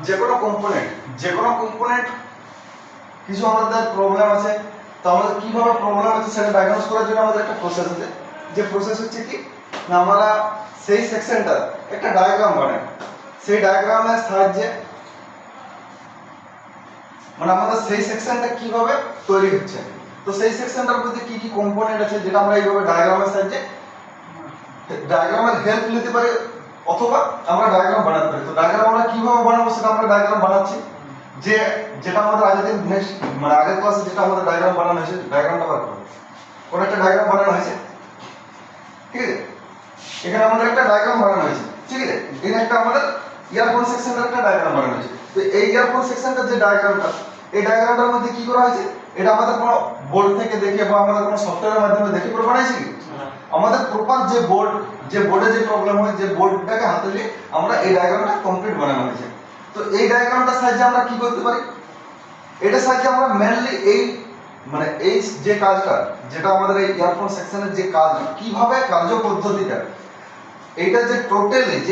যে কোনো কম্পোনেন্ট কিছু আমাদের প্রবলেম আছে, তো আমাদের কিভাবে প্রবলেম আছে সেটা ডায়াগনোস করার জন্য আমাদের একটা প্রসেস আছে। যে প্রসেস হচ্ছে কি না, আমরা সেই সেকশনটা একটা ডায়াগ্রাম বানাই। সেই ডায়াগ্রামের সাহায্যে মানে আমাদের সেই সেকশনটা কিভাবে তৈরি হচ্ছে, তো সেই সেকশনটার মধ্যে কি কি কম্পোনেন্ট আছে যেটা আমরা এইভাবে ডায়াগ্রামের সাহায্যে ডায়াগ্রামের হেল্প নিতে পারি, অথবা আমরা ডায়াগ্রাম বানাতে পারি। তো ডায়াগ্রাম আমরা কিভাবে বানাবো সেটা আমরা ডায়াগ্রাম বানাচ্ছি। যেটা আমাদের আগের দিন মানে আগের ক্লাসে যেটা আমাদের ডায়াগ্রাম বানানো হয়েছে, ডায়াগ্রামটা বার করো। কোন একটা ডায়াগ্রাম বানানো হয়েছে, ঠিক আছে? এখানে আমাদের একটা ডায়াগ্রাম বানানো হয়েছে, ঠিক আছে? এখানে একটা আমাদের ইয়ারফোন সেকশনের একটা ডায়াগ্রাম বানানো হয়েছে। তো এই ইয়ারফোন সেকশনটার যে ডায়াগ্রামটা, এই ডায়াগ্রামটার মধ্যে কি করা হয়েছে, এটা আমাদের কোনো বোর্ড থেকে দেখে বা আমাদের কোনো সফটওয়্যারের মাধ্যমে দেখে পুরো বানাইছি কি? আমাদের প্রপার যে বোর্ডে যে প্রবলেম হয়, যে বোর্ডটাকে হাতে নিয়ে আমরা এই ডায়াগ্রামটা কমপ্লিট বানানো হয়েছে। তো এই ডায়াগ্রামটার সাহায্যে আমরা কি করতে পারি, এটার সাহায্যে আমরা মেনলি এই যে কাজটা, যেটা আমাদের এই ইয়ারফোন সেকশনের যে কাজ, কিভাবে কার্য পদ্ধতিটা, এইটা যে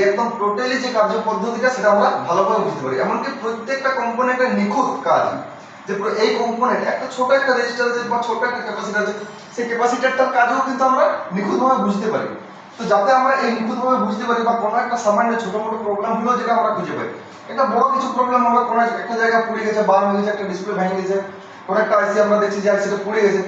একদম টোটালি যে কার্য পদ্ধতিটা সেটা আমরা ভালোভাবে বুঝতে পারি। এমনকি প্রত্যেকটা কম্পোনেন্টের নিখুঁত কাজ, যে এই কম্পোনেন্ট একটা ছোট একটা রেজিস্টার আছে বা ছোট একটা ক্যাপাসিটর আছে, সেই ক্যাপাসিটরটার কাজও কিন্তু আমরা নিখুঁতভাবে বুঝতে পারি। তো যাতে আমরা এই নিখুঁতভাবে বুঝতে পারি, বা কোনো একটা সামান্য ছোট মোটো প্রবলেম হলো যেটা আমরা খুঁজে পাই, এটা বড় কিছু প্রবলেম হবে, কোনো একটা জায়গা পুড়ে গেছে, বার হয়ে গেছে, একটা ডিসপ্লে ভেঙে গেছে, কোনো একটা আইসি আমরা দেখছি যে আইসিটা পুড়ে গেছে,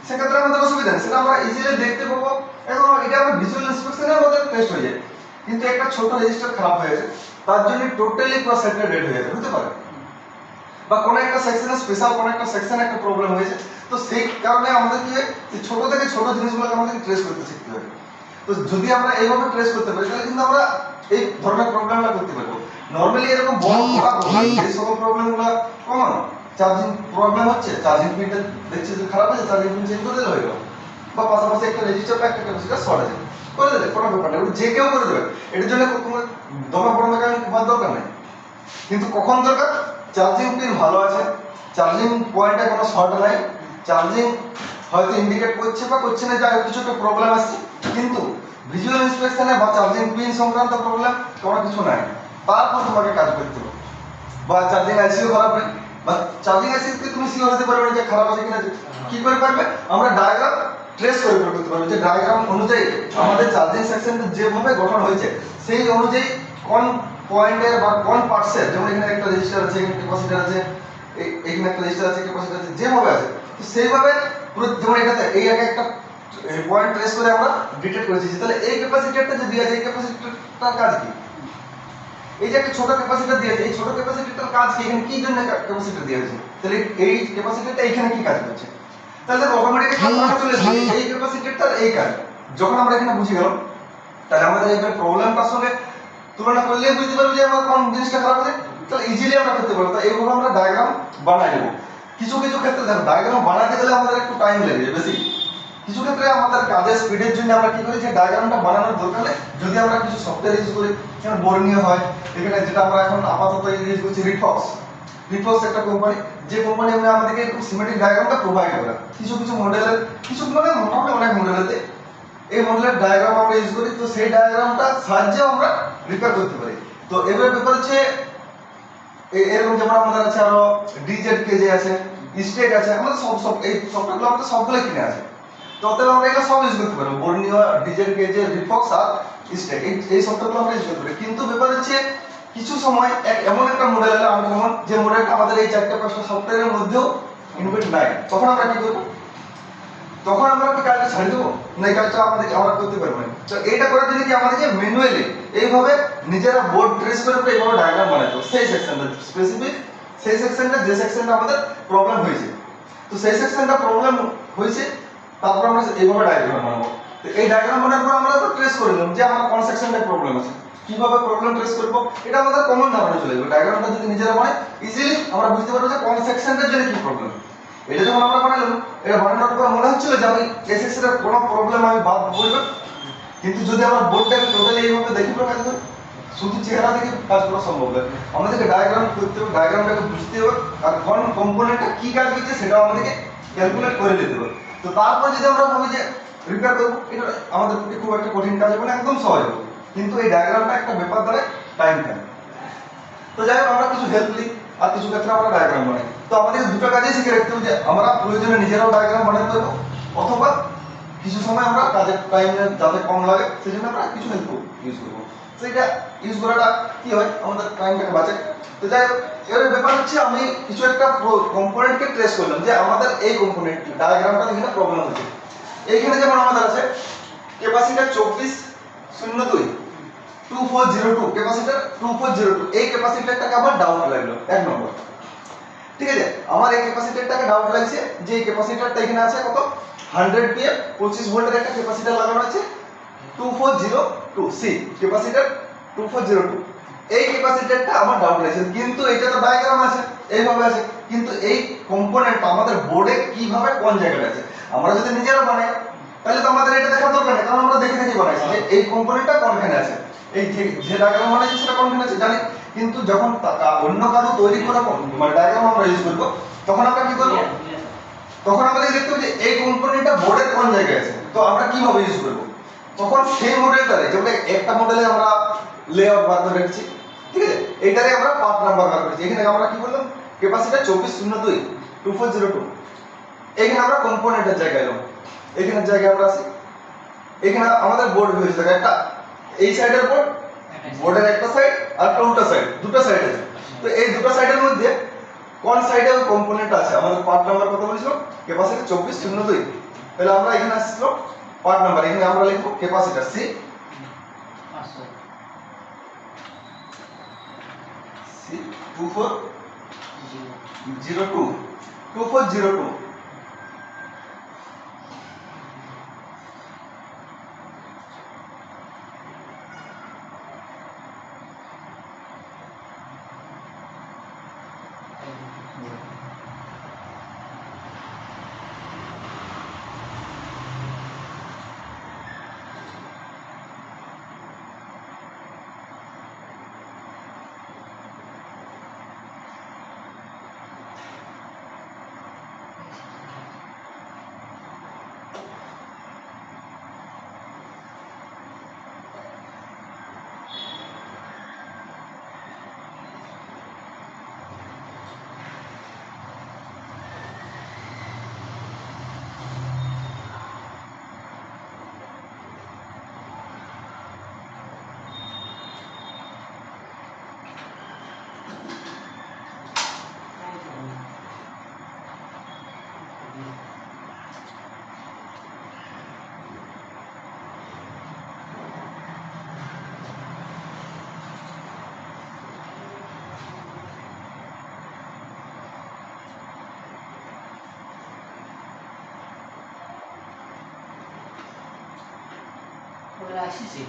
সেক্ষেত্রে আমাদের অসুবিধা নেই, সেটা আমরা ইজিলি দেখতে পাবো এবং এটা আমরা ভিজুয়াল ইন্সপেকশনের মধ্যে টেস্ট হয়ে যায়। কিন্তু একটা ছোট রেজিস্টার খারাপ হয়ে গেছে, তার জন্য টোটালি পুরো সেটটা ডেড হয়ে যাবে, হতে পারে। বা কোনো একটা সেকশনে স্পেশাল কোনো একটা সেকশনে একটা প্রবলেম হয়েছে, তো সেই কারণে আমাদের কি ছোট থেকে ছোট জিনিসগুলোকে আমাদেরকে ট্রেস করতে শিখতে হবে। তো যদি আমরা এইভাবে ট্রেস করতে পারি, তাহলে কিন্তু আমরা এই ধরনের প্রবলেমটা করতে পারবো। নর্মালি এরকম বড় এই সকল প্রবলেমগুলো কমন, চার্জিং প্রবলেম হচ্ছে, চার্জিং পিনটা দেখছি যে খারাপ আছে, চার্জিং পিন চেঞ্জ করে দিলে হয়ে গেল। বা পাশাপাশি একটা রেজিস্টার বা একটা ক্যাপাসিটর শর্ট আছে, করে দিলে কোনো ব্যাপার নেই, যে কেউ করে দেবে। এটার জন্য তোমার দমে বড় মেকানিক হওয়ার দরকার নেই। কিন্তু কখন দরকার, চার্জিং পিন ভালো আছে, চার্জিং পয়েন্টে কোনো শর্ট নাই, চার্জিং হয়তো ইন্ডিকেট করছে বা করছে না, যাই হোক কিছু একটা প্রবলেম আসছে, কিন্তু ভিজুয়াল ইন্সপেকশনে বা চার্জিং পিন সংক্রান্ত প্রবলেম কোনো কিছু নাই, তারপর তোমাকে কাজ করতে হবে। বা চার্জিং আইসিও খারাপ নেই, বা চার্জিং আইসিকে তুমি সিওর হতে পারবে না যে খারাপ আছে কিনা। কি করে পারবে, আমরা ডায়াগ্রাম ট্রেস করে করতে পারবো, যে ডায়াগ্রাম অনুযায়ী আমাদের চার্জিং সেকশনটা যেভাবে গঠন হয়েছে সেই অনুযায়ী কোন পয়েন্টের বা কোন পার্টসের, যেমন এখানে একটা রেজিস্টার আছে, এখানে ক্যাপাসিটর আছে, এখানে একটা রেজিস্টার আছে, ক্যাপাসিটর আছে, যেভাবে আছে, তো সেইভাবে পুরো যেমন এটাতে এই আগে একটা পয়েন্ট ট্রেস করে আমরা ডিটেক্ট করেছি, তাহলে এই ক্যাপাসিটরটা যে দিয়েছে, এই ক্যাপাসিটরটার কাজ কি, এই যে একটা ছোট ক্যাপাসিটর দিয়েছে, এই ছোট ক্যাপাসিটরটার কাজ কি, এখানে কি জন্য ক্যাপাসিটর দিয়েছে, তাহলে এই ক্যাপাসিটরটা এখানে কি কাজ করছে, তাহলে অটোমেটিক্যালি ধারণা চলে আসবে এই ক্যাপাসিটরটার এই কাজ। যখন আমরা এখানে বুঝে গেলাম, তাহলে আমাদের এই প্রবলেমটার সঙ্গে তুলনা করলে বুঝতে পারবো যে আমার কোন জিনিসটা খারাপ আছে, তাহলে ইজিলি আমরা করতে পারবো। তো এইভাবে আমরা ডায়াগ্রাম বানাই দেবো। কিছু কিছু ক্ষেত্রে দেখো, ডায়াগ্রাম বানাতে গেলে আমাদের একটু টাইম লেগে বেশি। কিছু ক্ষেত্রে আমাদের কাজের স্পিডের জন্য আমরা কি করি, যে ডায়াগ্রামটা বানানোর দরকার নেই, যদি আমরা কিছু সফটওয়্যার ইউজ করি, যেমন বর্ণীয় হয়, এখানে যেটা আমরা এখন আপাতত ইউজ করছি রিফক্স একটা কোম্পানি, যে কোম্পানি আমাদেরকে একটু সিমেট্রিক ডায়াগ্রামটা প্রোভাইড করে। কিছু কিছু মডেলের, কিছু মানে মোটামুটি অনেক মডেলেতে এই মডেলের ডায়াগ্রাম আমরা ইউজ করি, তো সেই ডায়াগ্রামটা সাহায্যে আমরা রিপেয়ার করতে পারি। তো এবারে ব্যাপার হচ্ছে এরকম যেমন আমাদের আছে আরো ডিজেড কেজে আছে, স্টেক আছে, আমাদের সব এই সফটওয়্যারগুলো আমাদের সবগুলো কিনে আছে। তো অতএব আমরা এগুলো সব ইউজ করতে পারবো, বর্ণীয়, ডিজেড কেজে, রিফক্স আর স্টেক, এই সফটওয়্যারগুলো আমরা ইউজ করতে পারি। কিন্তু ব্যাপার হচ্ছে কিছু সময় এমন একটা মডেল এলো যেমন যে মডেলটা আমাদের এই 4-5টা সফটওয়্যারের মধ্যেও ইনবিল্ট নাই, তখন আমরা কি করবো, তখন আমরা কি কাজটা ছাড়ি দেবো না, এই কাজটা আমরা করতে পারবো না। তো এইটা করার জন্য কি আমাদেরকে ম্যানুয়ালি এইভাবে নিজেরা বোর্ড ট্রেস করে এইভাবে ডায়াগ্রাম বানাতে হবে, সেই সেকশনটা স্পেসিফিক, সেই সেকশনটা যে সেকশনটা আমাদের প্রবলেম হয়েছে, তো সেই সেকশনটা প্রবলেম হয়েছে, তারপর আমরা এইভাবে ডায়াগ্রাম বানাবো। তো এই ডায়াগ্রাম বানানোর পর আমরা তো ট্রেস করে নিলাম যে আমার কোন সেকশনটায় প্রবলেম আছে, কিভাবে প্রবলেম ট্রেস করবো, এটা আমাদের কমন ধারণা চলে যাবে। ডায়াগ্রামটা যদি নিজেরা বানাই, ইজিলি আমরা বুঝতে পারবো যে কোন সেকশনটার জন্য কি প্রবলেম। এটা যখন আমরা বানালাম, এটা বানানোর পর মনে হচ্ছিল যে আমি এই সেকশনের কোনো প্রবলেম আমি বাদ বলবো, কিন্তু যদি আমরা বোর্ডটাকে টোটালি এইভাবে দেখি কাজ করি, শুধু চেহারা দেখে কাজ করা সম্ভব নয়, আমাদেরকে ডায়াগ্রাম করতে হবে, ডায়াগ্রামটাকে বুঝতে হবে, আর কোন কম্পোনেন্টটা কি কাজ করছে সেটাও আমাদেরকে ক্যালকুলেট করে নিতে হবে। তো তারপর যদি আমরা ভাবি যে রিপেয়ার করবো, এটা আমাদের পক্ষে খুব একটা কঠিন কাজ হবে না, একদম সহজ হবে, কিন্তু এই ডায়াগ্রামটা একটা ব্যাপার দ্বারা টাইম থাকে। তো যাই হোক আমরা কিছু হেল্প নিই আর কিছু ক্ষেত্রে আমরা ডায়াগ্রাম বানাই। তো আমাদের দুটো কাজেই শিখে রাখতে হবে যে আমরা প্রয়োজনে নিজেরাও ডায়াগ্রাম বানাতে পারবো, অথবা কিছু সময় আমরা কাজের টাইম যাতে কম লাগে সেই জন্য আমরা কিছু হেল্প ইউজ করবো। সেইটা ইউজ করাটা কি হয় আমাদের টাইমটাকে বাঁচে। তো যাই হোক এর ব্যাপার হচ্ছে আমি কিছু একটা কম্পোনেন্টকে ট্রেস করলাম যে আমাদের এই কম্পোনেন্ট ডায়াগ্রামটা এখানে প্রবলেম হচ্ছে। এইখানে যেমন আমাদের আছে ক্যাপাসিটর 2402 2402 ক্যাপাসিটর 2402, এই ক্যাপাসিটরটাকে আমার ডাউট লাগলো এক নম্বর। ঠিক আছে, আমার এই ক্যাপাসিটরটাকে ডাউট লাগছে যে এই ক্যাপাসিটরটা এখানে আছে কত 100 পিএম 25 ভোল্টের একটা ক্যাপাসিটর লাগানো আছে 2402 সি ক্যাপাসিটর 2402। এই ক্যাপাসিটরটা আমার ডাউট লাগছে, কিন্তু এটা তো ডায়াগ্রাম আছে এইভাবে আছে, কিন্তু এই কম্পোনেন্টটা আমাদের বোর্ডে কিভাবে কোন জায়গাটা আছে আমরা যদি নিজেরা বানাই তাহলে তো আমাদের এটা দেখার দরকার নেই, কারণ আমরা দেখে দেখে বানাইছি যে এই কম্পোনেন্টটা কোনখানে আছে, এই যে ডায়াগ্রাম বানাইছি সেটা কোনখানে আছে জানি। কিন্তু যখন অন্য কারো তৈরি করা মানে ডায়াগ্রাম আমরা ইউজ করব তখন আমরা কি করব, তখন আমাদের দেখতে হবে যে এই কম্পোনেন্টটা বোর্ডের কোন জায়গায় আছে, তো আমরা কিভাবে ইউজ করব। তখন সেই মডেলটারে যেমন একটা মডেলে আমরা লেআউট বার করে রেখেছি, ঠিক আছে, এইটারে আমরা পার্ট নাম্বার বার করেছি। এখানে আমরা কি বললাম ক্যাপাসিটর 2402 2402, এখানে আমরা কম্পোনেন্টের জায়গায় এলাম, এখানের জায়গায় আমরা আসি, এখানে আমাদের বোর্ড হয়েছে একটা এই সাইডের বোর্ড, বোর্ডের একটা সাইড আর উল্টা সাইড, দুটো সাইড আছে। তো এই দুটো সাইডের মধ্যে কোন সাইডে ওই কম্পোনেন্ট আছে আমাদের পার্ট নাম্বার কত বলেছিলাম ক্যাপাসিটর 2402, তাহলে আমরা এখানে আসছিলাম পার্ট নাম্বার, এখানে আমরা লিখব ক্যাপাসিটর সি 2402 2402। আসিছি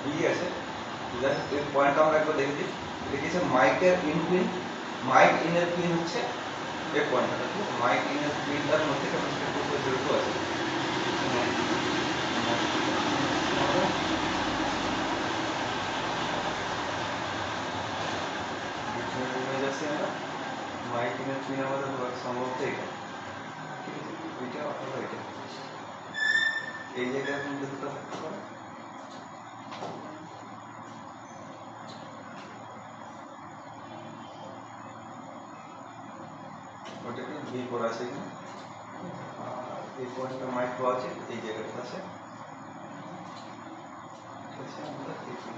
বি আছে, জাস্ট এই পয়েন্টটা আমরা একবার দেখে দিই। লিখেছে মাইকের ইনপিন, মাইক ইনের পিন হচ্ছে এই পয়েন্টটা, মাইক ইনের পিনটার মধ্যে ক্যাপাসিটর 2402 আছে। মাইক ইনের পিন আমাদের সম্ভবত এটা, ঠিক আছে, ওইটা অথবা এটা, এই জায়গার মধ্যে দুটো থাকতে পারে। ওটাকে বি করা আছে এখানে, আর এই পয়েন্টটা মাইক পাওয়া আছে এই জায়গাটা আছে, ঠিক আছে। আমরা দেখি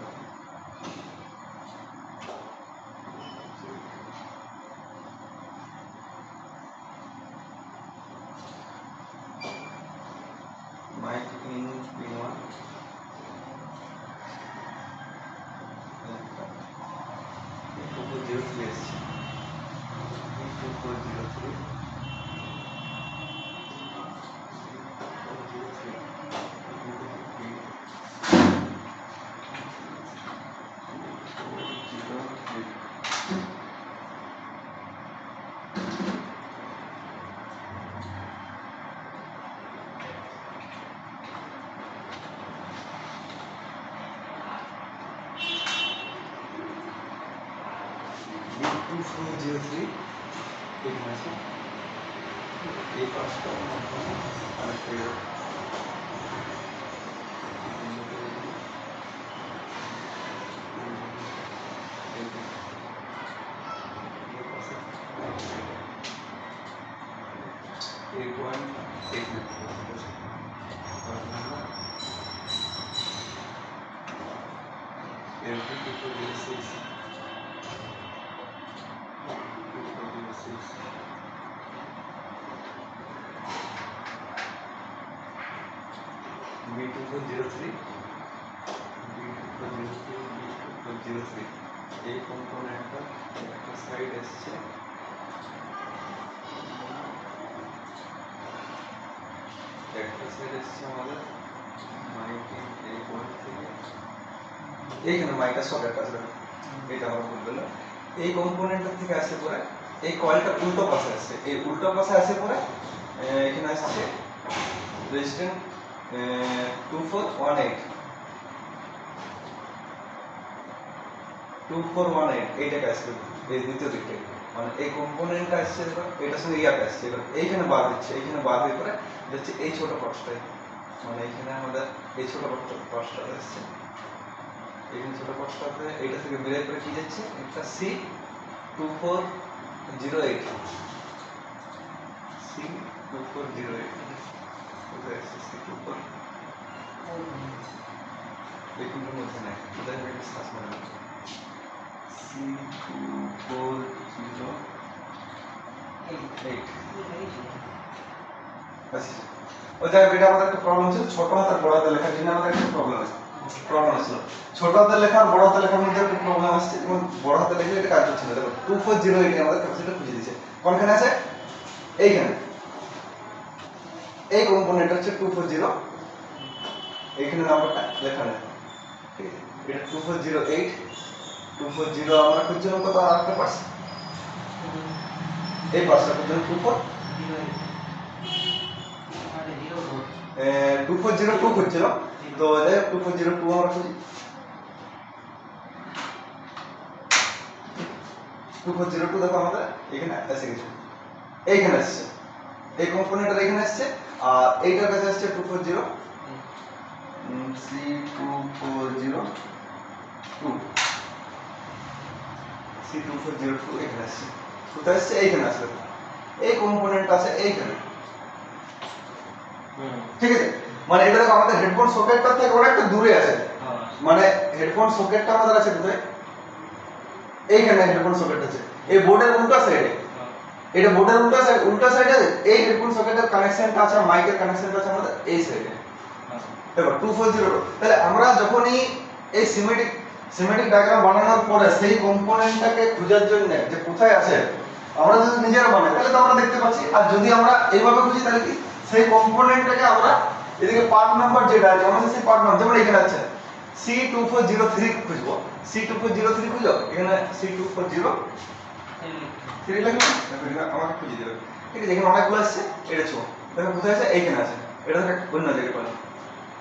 মাইক ইন পিন 1, এসছে B2403 B2403 এখানে আছে এই পাঁচটা কানেক্ট হয়ে যাবে B2403 এই কম্পোনেন্টটা একটা সাইড এসছে আমাদের মাইকিং এই পয়েন্ট থেকে এইখানে মাইকার সকেট আছে এটা আমরা ভুল করলাম এই কম্পোনেন্টটা থেকে আসে পরে এই কয়েলটা উল্টো পাশে আসছে এই উল্টো পাশে আসে পরে এখানে আসছে রেজিস্ট্যান্স 2418 এইটাকে আসছে এই দ্বিতীয় দিকটা মানে এই কম্পোনেন্টটা আসছে এটার সঙ্গে ইয়াটা আসছে এবার এইখানে বার হচ্ছে এইখানে বার হয়ে পরে হচ্ছে এই ছোট পার্টসটাই মানে এইখানে আমাদের এই ছোট পার্টসটা আসছে এইখানে ছোট পার্টসটাতে এইটা থেকে বেরিয়ে পরে কি যাচ্ছে একটা C2408 কোথায় আসছে C24 এইখানটার মধ্যে নাই কোথায় একটা সার্চ মারা C2408 আচ্ছা ওই জায়গায় এটা আমাদের একটা প্রবলেম ছিল ছোট হাতের বড় হাতের লেখার জন্য আমাদের একটা প্রবলেম ছিল ছোট হাতের লেখা আর বড় হাতের লেখার মধ্যে একটা প্রবলেম আসছে এবং বড় হাতের লেখা এটা কাজ হচ্ছে না দেখো 2408 আমাদের ক্যাপাসিটর খুঁজে দিয়েছে কোনখানে আছে এইখানে এই কম্পোনেন্ট হচ্ছে 240 এইখানে নাম্বারটা লেখা নেই ঠিক আছে এটা 2408 240 আমরা খুঁজছিলাম কত আরেকটা পার্স এই পার্সটা খুঁজছিলাম 2402 খুঁজছিল তো এই 2402 আমরা খুঁজি 2402 দেখো আমাদের এখানে এসে গেছে এইখানে আসছে এই কম্পোনেন্টটা এখানে আসছে আর এইটার কাছে আসছে 240 C2402 এখানে আসছে কোথায় আসছে এইখানে আসছে এই কম্পোনেন্ট আছে এইখানে ঠিক আছে মানে এটা দেখো আমাদের হেডফোন সকেটটা থেকে অনেকটা দূরে আছে মানে হেডফোন সকেটটা আমাদের আছে কোথায় এইখানে হেডফোন সকেট আছে এই বোর্ডের উল্টা সাইডে এটা বোর্ডের উল্টা সাইডে এই হেডফোন সকেটের কানেকশনটা আছে মাইকের কানেকশনটা আছে আমাদের এই সাইডে দেখো 2402 তাহলে আমরা যখনই এই সিমেটিক ডায়াগ্রাম বানানোর পরে সেই কম্পোনেন্টটাকে খোঁজার জন্য যে কোথায় আছে আমরা যদি নিজেরা বানাই তাহলে তো আমরা দেখতে পাচ্ছি আর যদি আমরা এইভাবে খুঁজি তাহলে কি সেই কম্পোনেন্টটাকে আমরা এদিকে পার্ট নাম্বার যেটা আছে আমাদের সেই পার্ট নাম্বার যেমন এখানে আছে C2403 খুঁজবো C2403 খুঁজো এখানে C2403 লাগবে আমাকে খুঁজে দেবে ঠিক আছে এখানে অনেকগুলো আসছে এটা ছো দেখো কোথায় আছে এইখানে আছে এটা দেখো অন্য জায়গায় পাবো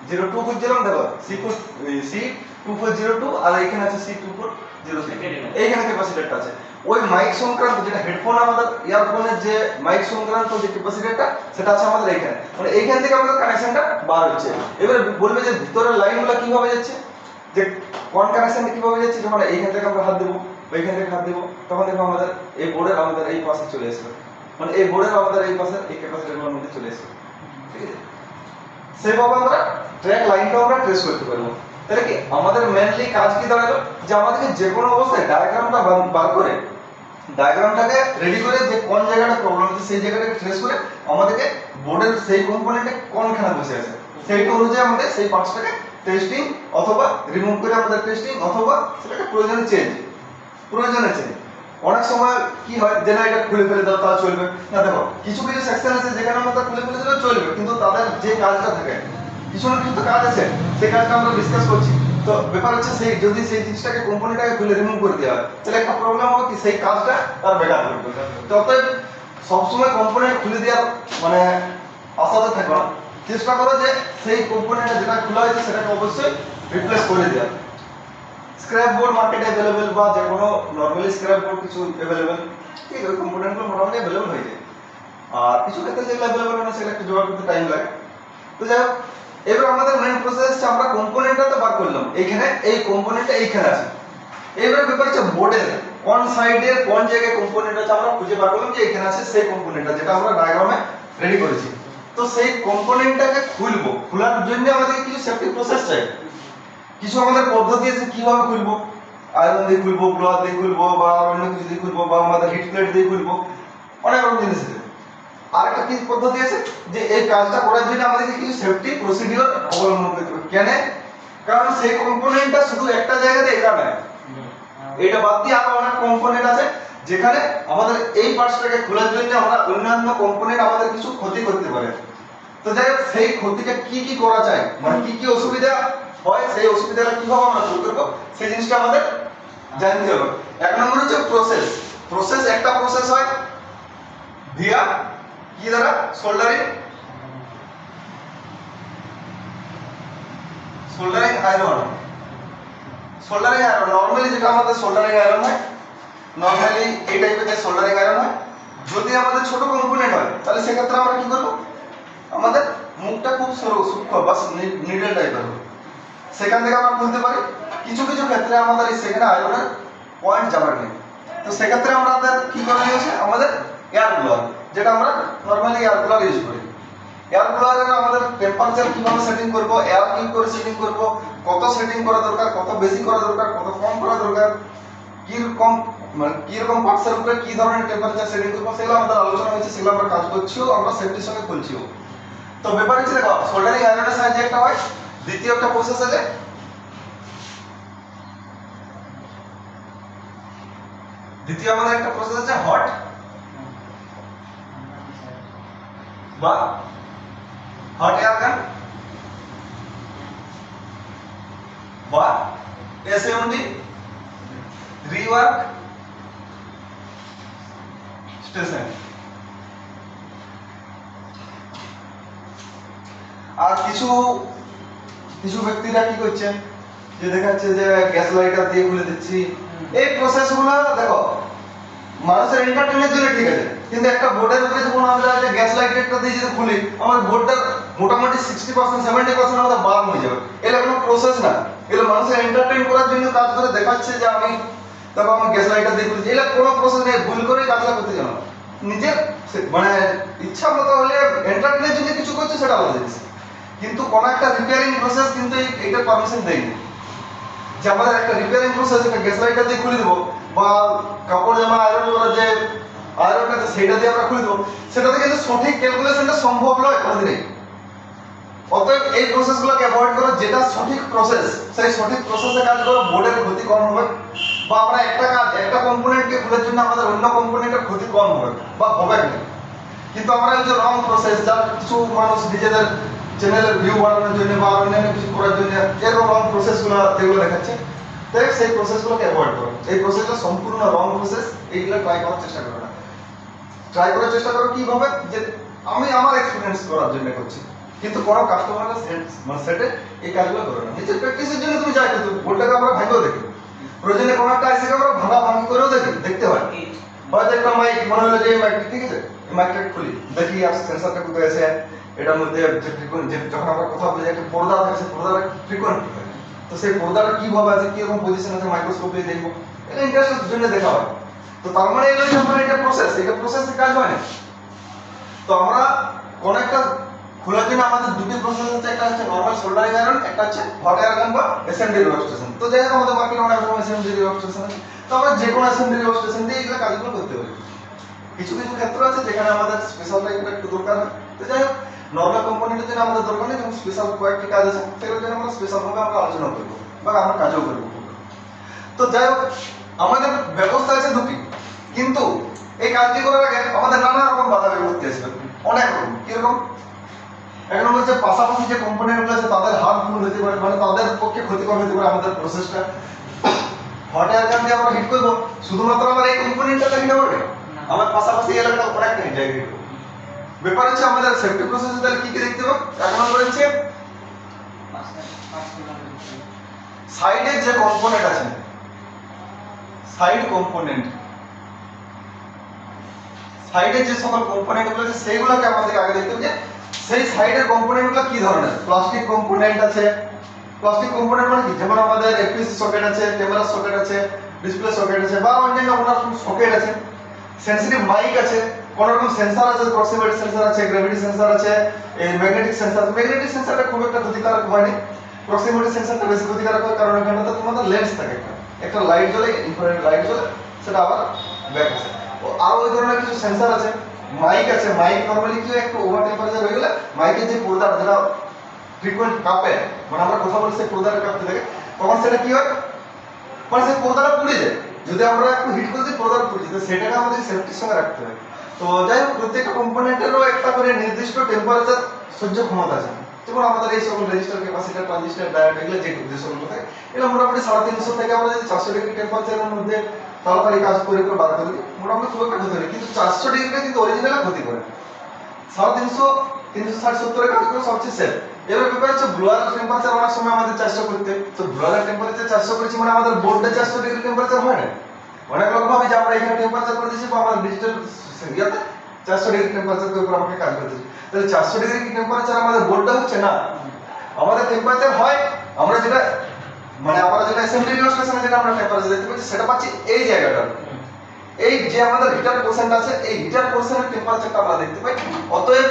02 খুঁজছিলাম দেখো C2402 আর এখানে আছে C2403 এইখানে ক্যাপাসিটরটা আছে ওই মাইক সংক্রান্ত যেটা হেডফোন আমাদের ইয়ারফোনের যে মাইক সংক্রান্ত যে ক্যাপাসিটরটা সেটা আছে আমাদের এইখানে মানে এইখান থেকে আমাদের কানেকশনটা বার হচ্ছে এবারে বলবে যে ভিতরের লাইনগুলো কিভাবে যাচ্ছে যে কোন কানেকশনটা কিভাবে যাচ্ছে যখন এইখান থেকে আমরা হাত দেবো ওইখান থেকে হাত দেবো তখন দেখো আমাদের এই বোর্ডের আমাদের এই পাশে চলে আসবে মানে এই বোর্ডের আমাদের এই পাশে এই ক্যাপাসিটরগুলোর মধ্যে চলে আসবে ঠিক আছে সেইভাবে আমরা ট্র্যাক লাইনটা আমরা ট্রেস করতে পারবো তাহলে কি আমাদের মেইনলি কাজ কি দাঁড়ালো যে আমাদেরকে যে কোনো অবস্থায় ডায়াগ্রামটা বার করে ডায়াগ্রামটাকে রেডি করে যে কোন জায়গাটা প্রবলেম আছে সেই জায়গাটাকে ট্রেস করে আমাদেরকে বোর্ডের সেই কম্পোনেন্টে কোনখানে বসে আছে সেইটা অনুযায়ী আমাদের সেই পার্টসটাকে টেস্টিং অথবা রিমুভ করে আমাদের টেস্টিং অথবা সেটাকে প্রয়োজনে চেঞ্জ অনেক সময় কি হয় যে না এটা খুলে ফেলে দাও তাহলে চলবে না। দেখো কিছু কিছু সেকশন আছে যেখানে আমরা খুলে ফেলে দিলে চলবে, কিন্তু তাদের যে কাজটা থাকে কিছু না কিছু তো কাজ আছে, সেই কাজটা আমরা ডিসকাস করছি। তো ব্যাপার হচ্ছে সেই যদি সেই জিনিসটাকে কোম্পানিটাকে খুলে রিমুভ করে দেওয়া হয় তাহলে একটা প্রবলেম হবে কি সেই কাজটা তার বেকার করবে। তো অতএব সবসময় কম্পোনেন্ট খুলে দেওয়ার মানে আশাতে থাকো না, চেষ্টা করো যে সেই কম্পোনেন্টটা যেটা খোলা হয়েছে সেটাকে অবশ্যই রিপ্লেস করে দেওয়া। স্ক্র্যাপ বোর্ড মার্কেটে অ্যাভেলেবেল বা যে কোনো নর্মালি স্ক্র্যাপ বোর্ড কিছু অ্যাভেলেবেল, ঠিক ওই কম্পোনেন্টগুলো মোটামুটি অ্যাভেলেবেল হয়ে যায়। আর কিছু ক্ষেত্রে যেগুলো অ্যাভেলেবেল না সেগুলো একটু জোগাড় করতে টাইম লাগে। তো যাই হোক, এবার আমাদের মেইন প্রসেস হচ্ছে আমরা কম্পোনেন্টটা তো বার করলাম, এইখানে এই কম্পোনেন্টটা এইখানে আছে। এবারে ব্যাপার হচ্ছে বোর্ডের কোন সাইডে কোন জায়গায় কম্পোনেন্ট আছে আমরা খুঁজে বার করলাম যে এখানে আছে সেই কম্পোনেন্টটা যেটা আমরা ডায়াগ্রামে রেডি করেছি। তো সেই কম্পোনেন্টটাকে খুলবো, খোলার জন্য আমাদের কিছু সেফটি প্রসেস চাই, কিছু আমাদের পদ্ধতি আছে কিভাবে খুলবো। আয়রন দিয়ে খুলবো, ব্লোয়ার দিয়ে খুলবো, বা অন্য কিছু দিয়ে খুলবো, বা আমাদের হিট প্লেট দিয়ে খুলবো, অনেক রকম জিনিস আছে। আর একটা কি পদ্ধতি আছে যে এই কাজটা করার জন্য আমাদেরকে কিছু সেফটি প্রসিডিওর অবলম্বন করতে হবে। কেন? কারণ সেই কম্পোনেন্টটা শুধু একটা জায়গাতে একা নয়, এটা বাদ দিয়ে আরো অনেক কম্পোনেন্ট আছে যেখানে আমাদের এই পার্টসটাকে খোলার জন্য আমরা অন্যান্য কম্পোনেন্ট আমাদের কিছু ক্ষতি করতে পারে। তো যাই হোক, সেই ক্ষতিটা কি কি করা যায়, মানে কি কি অসুবিধা হয়, সেই অসুবিধাটা কিভাবে আমরা দূর করবো সেই জিনিসটা আমাদের জানতে হবে। এক নম্বর হচ্ছে প্রসেস। প্রসেস একটা প্রসেস হয় ভিয়া কি দ্বারা soldering iron. Soldering iron normally যেটা আমাদের সোল্ডারিং আয়রন হয়, নরমালি এই টাইপের যে সোল্ডারিং আয়রন হয়, যদি আমাদের ছোট কম্পোনেন্ট হয় তাহলে সেক্ষেত্রে আমরা কি করব, আমাদের মুখটা খুব সরু সূক্ষ্ম বা নিডল টাইপের হবে, সেখান থেকে আমরা খুলতে পারি। কিছু কিছু ক্ষেত্রে আমাদের এই সেখানে আয়রনের পয়েন্ট যাবার নেই, তো সেক্ষেত্রে আমাদের কি করা হয়েছে, আমাদের এয়ার কুলার, যেটা আমরা নরমালি এয়ার কুলার ইউজ করি। এয়ার কুলারের আমাদের টেম্পারেচার কিভাবে সেটিং করব, এয়ার কি করে সেটিং করব, কত সেটিং করা দরকার, কত বেশি করা দরকার, কত কম করা দরকার, কি রকম মানে কি রকম পার্টসের উপরে কি ধরনের টেম্পারেচার সেটিং করব, সেগুলো আমাদের আলোচনা হয়েছে, সেগুলো আমরা কাজ করছিও, আমরা সেফটির সঙ্গে খুলছিও। তো ব্যাপার হচ্ছে দেখো, সোল্ডারিং আয়রনের সাহায্যে একটা হয়, দ্বিতীয় একটা প্রসেস আছে, দ্বিতীয় আমাদের একটা প্রসেস আছে হট বা হট এয়ার গান বা এসএমডি রিওয়ার্ক স্টেশন। আর কিছু কিছু ব্যক্তিরা কি করছে যে দেখাচ্ছে যে গ্যাস লাইটার দিয়ে খুলে দিচ্ছি, এই প্রসেসগুলো দেখো মানুষের এন্টারটেইনমেন্টের জন্য ঠিক আছে, কিন্তু একটা বোর্ডের উপরে যখন আমরা যে গ্যাস লাইটারটা দিয়ে যদি খুলি আমাদের বোর্ডটার মোটামুটি 60% 70% আমাদের বার্ন হয়ে যাবে। এটা কোনো প্রসেস না, এটা মানুষের এন্টারটেইন করার জন্য কাজ করে দেখাচ্ছে যে আমি দেখো আমি গ্যাস লাইটার দিয়ে খুলেছি, এটা কোনো প্রসেস নেই, ভুল করে কাজটা করতে জানো, নিজের মানে ইচ্ছা মতো হলে এন্টারটেইনের জন্য কিছু করছে সেটা আলাদা জিনিস, কিন্তু কোনো একটা রিপেয়ারিং প্রসেস কিন্তু এইটা পারমিশন দেয়নি যে আমাদের একটা রিপেয়ারিং প্রসেস একটা গ্যাস লাইটার দিয়ে খুলে দেবো, বা কাপড় জামা আয়রন করা যে আয়রনটা আছে সেটা দিয়ে আমরা খুলে দেবো, সেটাতে কিন্তু সঠিক ক্যালকুলেশনটা সম্ভব নয় কোনোদিনই। অতএব এই প্রসেসগুলোকে অ্যাভয়েড করো, যেটা সঠিক প্রসেস সেই সঠিক প্রসেসে কাজ করো, বোর্ডের ক্ষতি কম হবে, বা আমরা একটা কাজ একটা কম্পোনেন্টকে খোলার জন্য আমাদের অন্য কম্পোনেন্টের ক্ষতি কম হবে বা হবে না। কিন্তু আমরা এই যে রং প্রসেস, যার কিছু মানুষ নিজেদের চ্যানেলের ভিউ বাড়ানোর জন্য বা অন্যান্য কিছু করার জন্য এরকম রং প্রসেসগুলো যেগুলো দেখাচ্ছে, তাই সেই প্রসেসগুলোকে অ্যাভয়েড করো। এই প্রসেসটা সম্পূর্ণ রং প্রসেস, এইগুলো ট্রাই করার চেষ্টা করো না। ট্রাই করার চেষ্টা করো কিভাবে, যে আমি আমার এক্সপিরিয়েন্স করার জন্য করছি, কিন্তু কোনো কাস্টমারের সেটে এই কাজগুলো করো না। নিজের প্র্যাকটিসের জন্য তুমি যাই করতে, বোর্ডটাকে আমরা ভাঙেও দেখি, প্রয়োজনে কোনো একটা আইসিকে আমরা ভাঙা ভাঙি করেও দেখি, দেখতে হয়। হয়তো একটা মাইক মনে হলো যে এই মাইকটা ঠিক আছে, এই মাইকটা খুলি দেখি আর সেন্সরটা কোথায় আছে, এটার মধ্যে যে ফ্রিকোয়েন্সি যখন আমরা কথা বলি একটা পর্দা থাকে, পর্দাটা ফ্রিকোয়েন্ট হয়, তো সেই পর্দাটা কিভাবে আছে, কিরকম পজিশন আছে মাইক্রোস্কোপ দিয়ে দেখবো, এটা ইন্টারেস্টের জন্য দেখা হয়। তো তার মানে এগুলো যে আমরা এটা প্রসেস, এটা প্রসেসে কাজ হয় না। তো আমরা কোন একটা খোলার জন্য আমাদের দুটি প্রসেস আছে, একটা হচ্ছে নরমাল সোল্ডারিং আয়রন, একটা হচ্ছে হট এয়ার গান বা এসএমডি রিওয়ার্ক স্টেশন। তো যাই হোক আমাদের মার্কেটে অনেক রকম এসএমডি রিওয়ার্ক স্টেশন আছে, তো আমরা যে কোনো এসএমডি রিওয়ার্ক স্টেশন দিয়ে এগুলো কাজগুলো করতে পারি। কিছু কিছু ক্ষেত্র আছে যেখানে আমাদের স্পেশাল টাইপের একটু দরকার হয়, তো যাই হোক নরমাল কোম্পানিটার জন্য আমাদের দরকার নেই, যেমন স্পেশাল কয়েকটি কাজ আছে সেগুলোর জন্য আমরা স্পেশাল ভাবে আমরা আলোচনা করবো বা আমরা কাজও করবো। তো যাই হোক আমাদের ব্যবস্থা আছে দুটি, কিন্তু এই কাজটি করার আগে আমাদের নানা রকম বাধা বিপত্তি আসবে, অনেক রকম। কিরকম? এক নম্বর হচ্ছে পাশাপাশি যে কম্পোনেন্টগুলো আছে তাদের হার্মফুল হতে পারে, মানে তাদের পক্ষে ক্ষতিকর হতে পারে আমাদের প্রসেসটা। হট এয়ার গান দিয়ে আমরা হিট করবো, শুধুমাত্র আমার এই কম্পোনেন্টটা হিট হবে, আমার পাশাপাশি এলাকাটা অনেকটা হিট জায়গা হিট হবে। ব্যাপার হচ্ছে আমাদের সেফটি প্রসেসে তাহলে কি কি দেখতে হবে? এক নম্বর হচ্ছে সাইডের যে কম্পোনেন্ট আছে, সাইড কম্পোনেন্ট, সাইডের যে সকল কম্পোনেন্টগুলো আছে সেইগুলোকে আমাদের আগে দেখতে হবে যে সেই সাইডের কম্পোনেন্টগুলো কি ধরনের। প্লাস্টিক কম্পোনেন্ট আছে, প্লাস্টিক কম্পোনেন্ট মানে কি, যেমন আমাদের এফপিসি সকেট আছে, ক্যামেরা সকেট আছে, ডিসপ্লে সকেট আছে, বা অন্যান্য কোনো সকেট আছে, সেন্সিটিভ মাইক আছে, কোন রকম সেন্সর আছে, প্রক্সিমিটি সেন্সর আছে, গ্র্যাভিটি সেন্সর আছে, এই ম্যাগনেটিক সেন্সর। ম্যাগনেটিক সেন্সরটা খুব একটা ক্ষতিকারক হয়নি, প্রক্সিমিটি সেন্সরটা বেশি ক্ষতিকারক হয়, কারণ এখানটাতে তোমাদের লেন্স থাকে, একটা লাইট জ্বলে, ইনফ্রারেড লাইট জ্বলে, সেটা আবার ব্যাক আসে। আর ওই ধরনের কিছু সেন্সর আছে। মাইক আছে, মাইক নরমালি কি একটু ওভার টেম্পারেচার হয়ে গেলে মাইকের যে পর্দা যেটা ফ্রিকোয়েন্ট কাঁপে, মানে আমরা কথা বলি সেই পর্দাটা কাঁপতে থাকে, তখন সেটা কি হয়, মানে সেই পর্দাটা পুড়ে যায়। যদি আমরা একটু হিট করে দিই পর্দাটা পুড়ে যায়, সেটাকে আমাদের সেফটির সঙ্গে রাখতে হবে। তো যাই হোক, প্রত্যেকটা কম্পোনেন্টেরও একটা করে নির্দিষ্ট টেম্পারেচার সহ্য ক্ষমতা আছে। যেমন আমাদের এই সকল রেজিস্টার, ক্যাপাসিটর, ট্রানজিস্টর, ডায়োড, এগুলো যে যেগুলো থাকে, এগুলো মোটামুটি 350 থেকে আমরা যদি 400 ডিগ্রি টেম্পারেচারের মধ্যে তাড়াতাড়ি কাজ করে বার করে দিই, মোটামুটি খুব একটা ক্ষতি হয়। কিন্তু 400 ডিগ্রিটা কিন্তু অরিজিনাল ক্ষতি করে। 350, 360, 70 কাজ করে সবচেয়ে সেফ। এবার ব্যাপার হচ্ছে ব্লোয়ারের টেম্পারেচার অনেক সময় আমাদের 400 করতে, তো ব্লোয়ারের টেম্পারেচার 400 করেছি মানে আমাদের বোর্ডে 400 ডিগ্রি টেম্পারেচার হয় না। অনেক লোক ভাবে যে আমরা এখানে টেম্পারেচার করে দিয়েছি বা আমাদের ডিজিটাল ইয়াতে 400 ডিগ্রি টেম্পারেচার করে উপর আমাকে কাজ করতে, তাহলে 400 ডিগ্রি টেম্পারেচার আমাদের বোর্ডটা হচ্ছে না, আমাদের টেম্পারেচার হয় আমরা যেটা, মানে আমরা যেটা অ্যাসেম্বলি স্টেশনে যেটা আমরা টেম্পারেচার দেখতে পাচ্ছি সেটা পাচ্ছি এই জায়গাটা, এই যে আমাদের হিটার পোর্শন আছে, এই হিটার পোর্শনের টেম্পারেচারটা আমরা দেখতে পাই। অতএব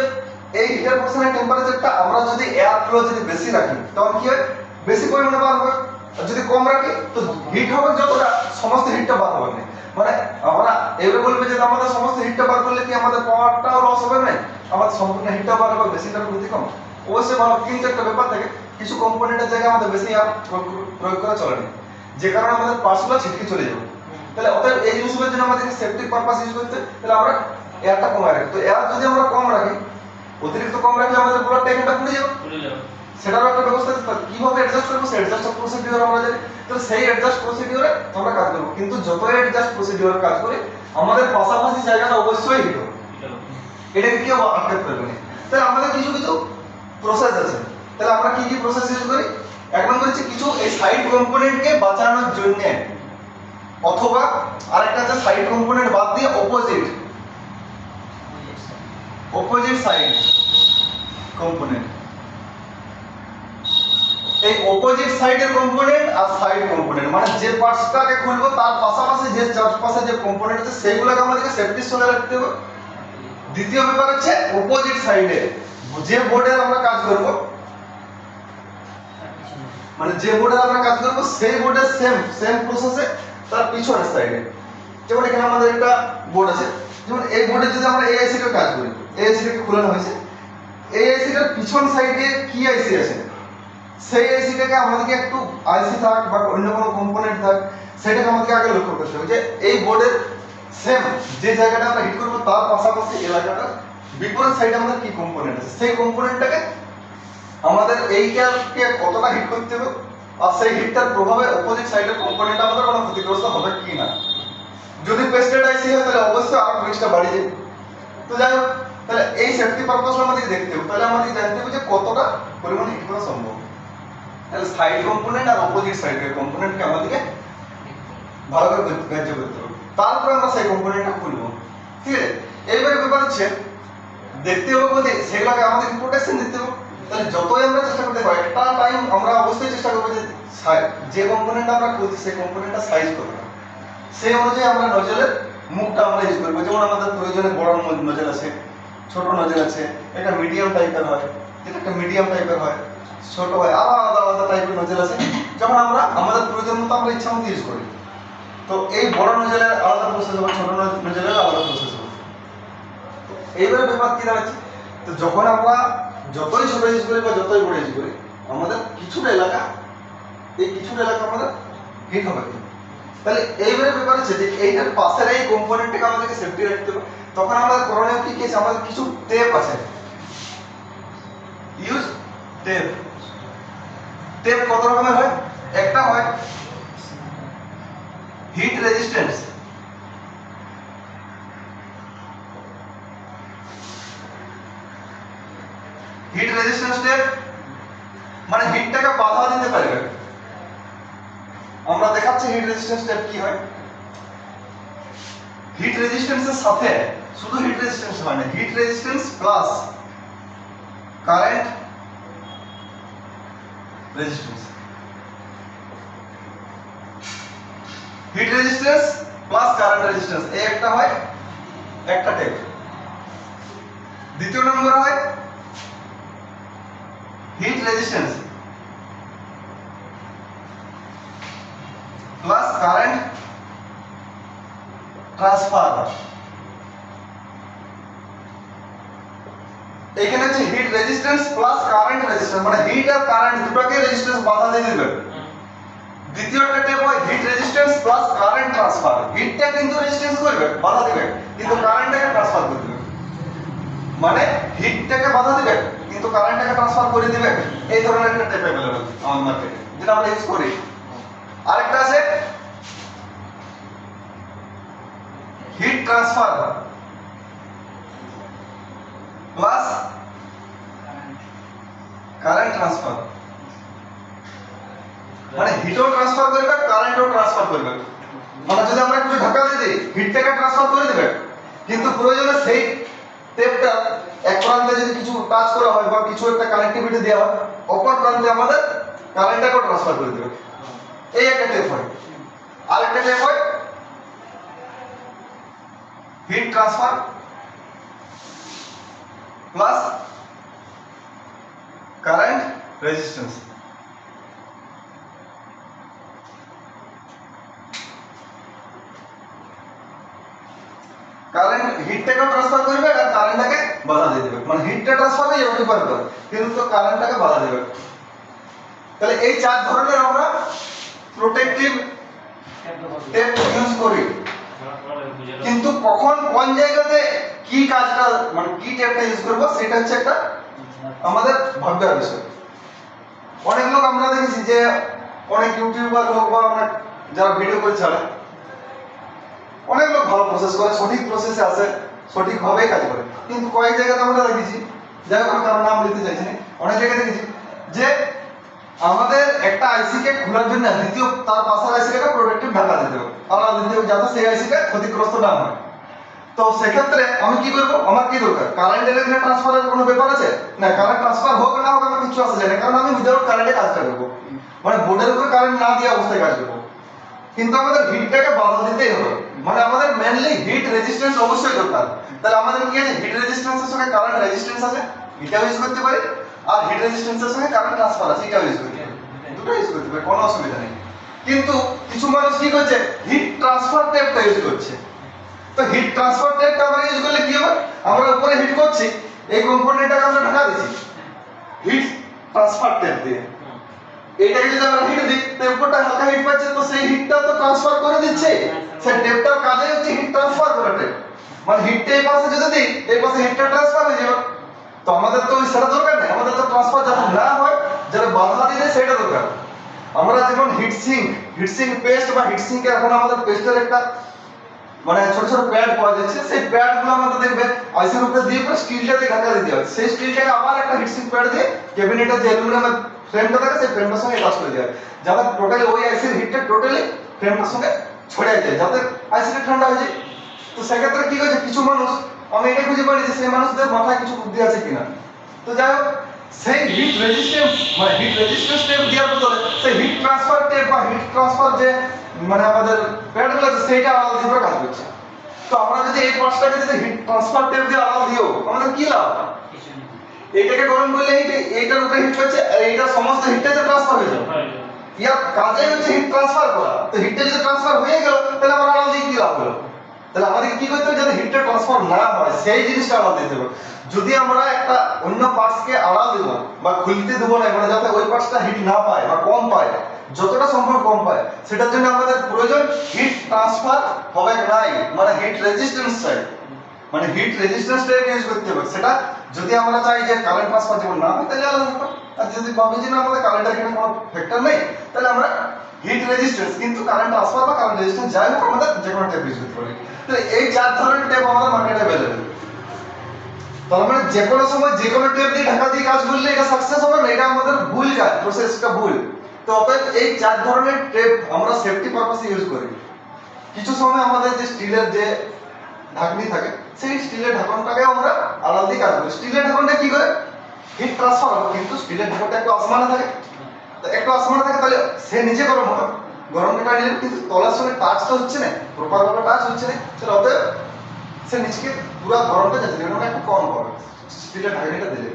এই হিটার পোর্শনের টেম্পারেচারটা আমরা যদি এয়ার ফ্লো যদি বেশি রাখি তখন কি হয়, বেশি পরিমাণে বার হবে, আর যদি কম রাখি তো হিট হবে যতটা, সমস্ত হিটটা বার হবে না। মানে আমরা এবারে বলবে যে আমাদের সমস্ত হিটটা বার করলে কি আমাদের পাওয়ারটাও লস হবে না, আমাদের সম্পূর্ণ হিটটা বার হবে, বেশিটার ক্ষতি কম, অবশ্যই ভালো। কিন্তু একটা ব্যাপার থাকে, কিছু কম্পোনেন্টের জায়গায় আমাদের বেশি এয়ার প্রয়োগ করা চলে না, যে কারণে আমাদের পার্টসগুলো ছিটকে চলে যাবে। তাহলে অতএব এই জিনিসগুলোর জন্য আমাদেরকে সেফটি পারপাস ইউজ করতে, তাহলে আমরা এয়ারটা কমায় রাখি। তো এয়ার যদি আমরা কম রাখি, অতিরিক্ত কম রাখলে আমাদের ব্লাডটা এখানটা পুড়ে যাবে, সেটারও একটা ব্যবস্থা আছে। কিভাবে অ্যাডজাস্ট করবো, সেই অ্যাডজাস্ট প্রসিডিওর আমরা জানি, তো সেই অ্যাডজাস্ট প্রসিডিওরে আমরা কাজ করবো। কিন্তু যত অ্যাডজাস্ট প্রসিডিওর কাজ করি আমাদের পাশাপাশি জায়গাটা অবশ্যই হিট হবে, এটাকে কেউ আটকাতে পারবে না। তাহলে আমাদের কিছু কিছু প্রসেস আছে, তাহলে আমরা কি কি প্রসেস ইউজ করি? এক নম্বর হচ্ছে কিছু এই সাইড কম্পোনেন্টকে বাঁচানোর জন্য, অথবা আরেকটা আছে সাইড কম্পোনেন্ট বাদ দিয়ে অপোজিট সাইড কম্পোনেন্ট। এই অপোজিট সাইডের কম্পোনেন্ট আর সাইড কম্পোনেন্ট মানে যে পার্টসটাকে খুলবো তার পাশাপাশি যে চারপাশে যে কম্পোনেন্ট আছে সেগুলোকে আমাদেরকে সেফটির সঙ্গে রাখতে হবে। দ্বিতীয় ব্যাপার হচ্ছে অপোজিট সাইডে যে বোর্ডের আমরা কাজ করব, মানে যে বোর্ডের আমরা কাজ করব সেই বোর্ডের সেম প্রসেসে তার পিছনের সাইডে, যেমন এখানে আমাদের একটা বোর্ড আছে, যেমন এই বোর্ডে যদি আমরা এই আইসিটার কাজ করি, এই আইসিটাকে খোলানো হয়েছে, এই আইসিটার পিছন সাইডে কি আইসি আছে সেই আইসিটাকে আমাদেরকে একটু আইসি থাক বা অন্য কোনো কম্পোনেন্ট থাক সেটাকে আমাদেরকে আগে লক্ষ্য করতে হবে যে এই বোর্ডের সেম যে জায়গাটা আমরা হিট করবো তার পাশাপাশি এলাকাটা বিপরীত সাইডে আমাদের কি কম্পোনেন্ট আছে সেই কম্পোনেন্টটাকে আমাদের এইটাকে কতটা হিট করতে হবে, আর সেই হিটটার প্রভাবে অপোজিট সাইডের কম্পোনেন্ট আমাদের কোনো ক্ষতিগ্রস্ত হবে কি না। যদি পেস্টেড আইসি হয় তাহলে অবশ্যই আরো রিস্কটা বাড়ে যায়। তো যাই হোক, তাহলে এই সেফটি পারপাস আমাদেরকে দেখতে হবে, তাহলে আমাদের জানতে হবে যে কতটা পরিমাণে হিট করা সম্ভব। তাহলে সাইড কম্পোনেন্ট আর অপোজিট সাইডের কম্পোনেন্টকে আমাদেরকে ভালো করে গ্রাহ্য করতে হবে, তারপরে আমরা সেই কম্পোনেন্টটা খুলবো। ঠিক আছে, এইবারে ব্যাপার হচ্ছে দেখতে হবে বলতে সেগুলোকে আমাদেরকে প্রোটেকশন দিতে হবে। তাহলে যতই আমরা চেষ্টা করতে পারি একটা টাইম আমরা অবশ্যই চেষ্টা করবো যে কম্পোনেন্ট আমরা খুঁজছি সেই কম্পোনেন্টটা সাইজ করবো, সেই অনুযায়ী আমরা নজলের মুখটা আমরা ইউজ করবো। যেমন আমাদের প্রয়োজনে বড় নজল আছে, ছোট নজল আছে, একটা মিডিয়াম টাইপের হয়, যেটা একটা মিডিয়াম টাইপের হয়, ছোট হয়, আলাদা আলাদা টাইপের নজল আছে, যখন আমরা আমাদের প্রয়োজন মতো আমরা ইচ্ছা মতো ইউজ করি। তো এই বড় নজলের আলাদা প্রসেস হবে, ছোট নজলের আলাদা প্রসেস হবে। এইবারে ব্যাপার কি দাঁড়াচ্ছে, তো যখন আমরা যতই ছোট ইউজ করি বা যতই বড় ইউজ করি আমাদের কিছুটা এলাকা, এই কিছুটা এলাকা আমাদের হিট হবে। তাহলে এইবারে ব্যাপার হচ্ছে যে এইটার পাশের এই কম্পোনেন্টটাকে আমাদেরকে সেফটি রাখতে হবে। তখন আমাদের করণীয় কি কি আছে, আমাদের কিছু টেপ আছে, ইউজ টেপ। টেপ কত রকমের হয়, একটা হয় heat resistance, heat resistance tape মানে হিটটাকে বাধা দিতে পারবে। আমরা দেখাচ্ছি হিট রেজিস্ট্যান্স টেপ কি হয়। হিট রেজিস্ট্যান্সের সাথে শুধু হিট রেজিস্ট্যান্স হয় না, heat resistance plus current resistance, heat resistance plus current resistance, এই একটা হয় একটা টেপ। দ্বিতীয় নম্বর হয় heat resistance plus current transfer. এখানে হচ্ছে heat resistance plus current resistance, মানে হিট আর কারেন্ট দুটোকে রেজিস্ট্যান্স বাধা দিয়ে দিবে। দ্বিতীয় একটা টেপ হয় heat resistance plus current transfer, হিটটা কিন্তু রেজিস্ট্যান্স করবে, বাধা দিবে, কিন্তু কারেন্টটাকে ট্রান্সফার করে দিবে। মানে হিটটাকে বাধা দিবে কিন্তু কারেন্টটাকে ট্রান্সফার করে দিবে। এই ধরনের একটা টেপ अवेलेबल আমাদের মার্কেটে, যেটা আমরা ইউজ করি। আরেকটা আছে hit transfer plus current transfer, মানে হিটও ট্রান্সফার করবে কারেন্টও ট্রান্সফার করবে। মানে যদি আমরা কিছু ঢাকা দিয়ে দিই হিটটাকে ট্রান্সফার করে দিবে, কিন্তু প্রয়োজনে সেই টেপটা এক প্রান্তে যদি কিছু টাচ করা হয় বা কিছু একটা কানেক্টিভিটি দেওয়া হয়, অপর প্রান্তে আমাদের কারেন্টটাকে ট্রান্সফার করে দেবে। এই একটা টেপ হয়। আরেকটা টেপ হয় heat transfer plus current resistance. Current হিটটাকে ট্রান্সফার করবে আর কারেন্টটাকে বাধা দিয়ে দেবে, মানে হিটটা ট্রান্সফার হয়ে যাবে পারবে কিন্তু তো কারেন্টটাকে বাধা দেবে। তাহলে এই চার ধরনের আমরা প্রোটেক্টিভ টেপ ইউজ করি, কিন্তু কখন কোন জায়গাতে কি কাজটা মানে কি টেপটা ইউজ করব সেটা হচ্ছে একটা আমাদের ভাববার বিষয়। অনেক লোক আমরা দেখেছি যে অনেক ইউটিউবার হোক বা অনেক যারা ভিডিও করে চালায়, অনেক লোক ভালো প্রসেস করে, সঠিক প্রসেসে আসে, সঠিকভাবেই কাজ করে, কিন্তু কয়েক জায়গাতে আমরা দেখেছি, যাই হোক আমি কারণ নাম নিতে চাইছি না, অনেক জায়গায় দেখেছি যে আমাদের একটা আইসিকে খোলার জন্য দ্বিতীয় তার পাশের আইসিকে প্রোটেক্টিভ ঢাকা দিতে হবে, আলাদা দিতে হবে, যাতে সেই আইসিটা ক্ষতিগ্রস্ত না হয়। তো সেক্ষেত্রে আমি কি করবো, আমার কি দরকার, কারেন্ট এখানে ট্রান্সফারের কোনো ব্যাপার আছে না, কারেন্ট ট্রান্সফার হোক না হোক আমার কিছু আসে যায় না, কারণ আমি উইদাউট কারেন্টে কাজটা করবো, মানে বোর্ডের উপরে কারেন্ট না দিয়ে অবস্থায় কাজ করবো। কিন্তু আমাদের হিটটাকে বাধা দিতেই হবে, মানে আমাদের মেইনলি হিট রেজিস্ট্যান্স অবশ্যই দরকার। তাহলে আমাদের কি আছে, হিট রেজিস্ট্যান্সের সঙ্গে কারেন্ট রেজিস্ট্যান্স আছে, এটাও ইউজ করতে পারি, আর হিট রেজিস্ট্যান্সের সঙ্গে কারেন্ট ট্রান্সফার আছে, এটাও ইউজ করতে পারি, দুটো ইউজ করতে পারি, কোনো অসুবিধা নেই। কিন্তু কিছু মানুষ কি করছে, হিট ট্রান্সফার টেপটা ইউজ করছে। তো হিট ট্রান্সফার টেপটা আমরা ইউজ করলে কি হবে, আমরা উপরে হিট করছি, এই কম্পোনেন্টটাকে আমরা ঢাকা দিচ্ছি হিট ট্রান্সফার টেপ দিয়ে, এইটাকে যদি আমরা হিট দিই তো উপরটা হালকা হিট পাচ্ছে, তো সেই হিটটা তো ট্রান্সফার করে দিচ্ছে, সেই টেপটার কাজই হচ্ছে হিট ট্রান্সফার করা টেপ, মানে হিটটা এই পাশে যদি দিই এই পাশে হিটটা ট্রান্সফার হয়ে যাবে। তো আমাদের তো সেটা দরকার নেই, আমাদের তো ট্রান্সফার যাতে না হয়, যাতে বাধা দিলে সেটা দরকার। আমরা যেমন হিটসিঙ্ক পেস্ট বা হিটসিঙ্কে এখন আমাদের পেস্টের একটা মানে ছোট ছোট প্যাড পাওয়া যাচ্ছে, সেই প্যাডগুলো আমাদের দেখবে আইসির উপরে দিয়ে পরে স্টিলটা দিয়ে ঢাকা দিতে হয়, সেই স্টিলটাকে আবার একটা হিটসিঙ্ক প্যাড দিয়ে ক্যাবিনেটের যে অ্যালুমিনিয়ামের ফ্রেমটা থাকে সেই ফ্রেমটার সঙ্গে অ্যাটাচ করে দেওয়া হয়, যাতে টোটালি ওই আইসির হিটটা টোটালি ফ্রেমটার সঙ্গে ছড়িয়ে যায়, যাতে আইসিটা ঠান্ডা হয়ে যায়। তো সেক্ষেত্রে কি হয়েছে, কিছু মানুষ, আমি এটা খুঁজে পাই যে সেই মানুষদের মাথায় কিছু বুদ্ধি আছে কিনা। তো যাই হোক, সেই হিট রেজিস্ট্যান্স মানে হিট রেজিস্ট্যান্স টেপ দেওয়ার বদলে সেই হিট ট্রান্সফার টেপ বা হিট ট্রান্সফার যে মানে আমাদের প্যাডগুলো আছে সেইটা আলাদা দিয়ে কাজ করছে। তো আমরা যদি এই পাঁচটাকে যদি হিট ট্রান্সফার টেপ দিয়ে আলাদা দিও, আমাদের কি লাভ, এইটাকে গরম করলে এইটার উপরে হিট হচ্ছে আর এইটার সমস্ত হিটটা যে ট্রান্সফার হয়ে যাবে, ইয়ার কাজে হচ্ছে হিট ট্রান্সফার করা। তো হিটটা যদি ট্রান্সফার হয়ে গেল তাহলে আমরা আলাদা দিয়ে কি লাভ হলো, তাহলে আমাদের কি করতে হবে, যাতে হিটটা ট্রান্সফার না হয় সেই জিনিসটা আলাদা দিতে হবে। যদি আমরা একটা অন্য পার্টসকে আড়াল দেব বা খুলতে দেবো না, মানে যাতে ওই পার্টসটা হিট না পায় বা কম পায়, যতটা সম্ভব কম পায়, সেটার জন্য আমাদের প্রয়োজন হিট ট্রান্সফার হবে নাই, মানে হিট রেজিস্ট্যান্স চাই, মানে হিট রেজিস্ট্যান্স টাইপ ইউজ করতে হবে। সেটা যদি আমরা চাই যে কারেন্ট ট্রান্সফার যেমন না হয় তাহলে আলাদা ব্যাপার, আর যদি ভাবি যে না আমাদের কারেন্টের এখানে কোনো ফ্যাক্টর নেই তাহলে আমরা হিট রেজিস্ট্যান্স কিন্তু কারেন্ট ট্রান্সফার বা কারেন্ট রেজিস্ট্যান্স যাই হোক আমাদের যে কোনো টাইপ ইউজ করতে পারি। তো এই 4 ধরনের টেপ আমাদের মার্কেটে অ্যাভেলেবল। তার মানে যে কোনো সময় যে কোনো টেপ দিয়ে ঢাকা দিয়ে কাজ করলে এটা সাকসেস হবে না, এটা আমাদের ভুল কাজ, প্রসেসটা ভুল। তো অতএব এই 4 ধরনের টেপ আমরা সেফটি পারপাসে ইউজ করি। কিছু সময় আমাদের যে স্টিলের যে ঢাকনি থাকে সেই স্টিলের ঢাকনটাকে আমরা আড়াল দিয়ে কাজ করি। স্টিলের ঢাকনটা কি করে হিট ট্রান্সফার হবে, কিন্তু স্টিলের ঢাকনটা একটু আসমানে থাকে, তো একটু আসমানে থাকে তাহলে সে নিচে গরম হবে, গরমটা নিলে কিন্তু তলার সঙ্গে টাচ তো হচ্ছে না, প্রপার ভাবে টাচ হচ্ছে না, তাহলে অতএব সে নিচকে পুরো গরমটা যাচ্ছে না, মানে একটু কম হবে স্টিলের ঢাকনিটা দিলে।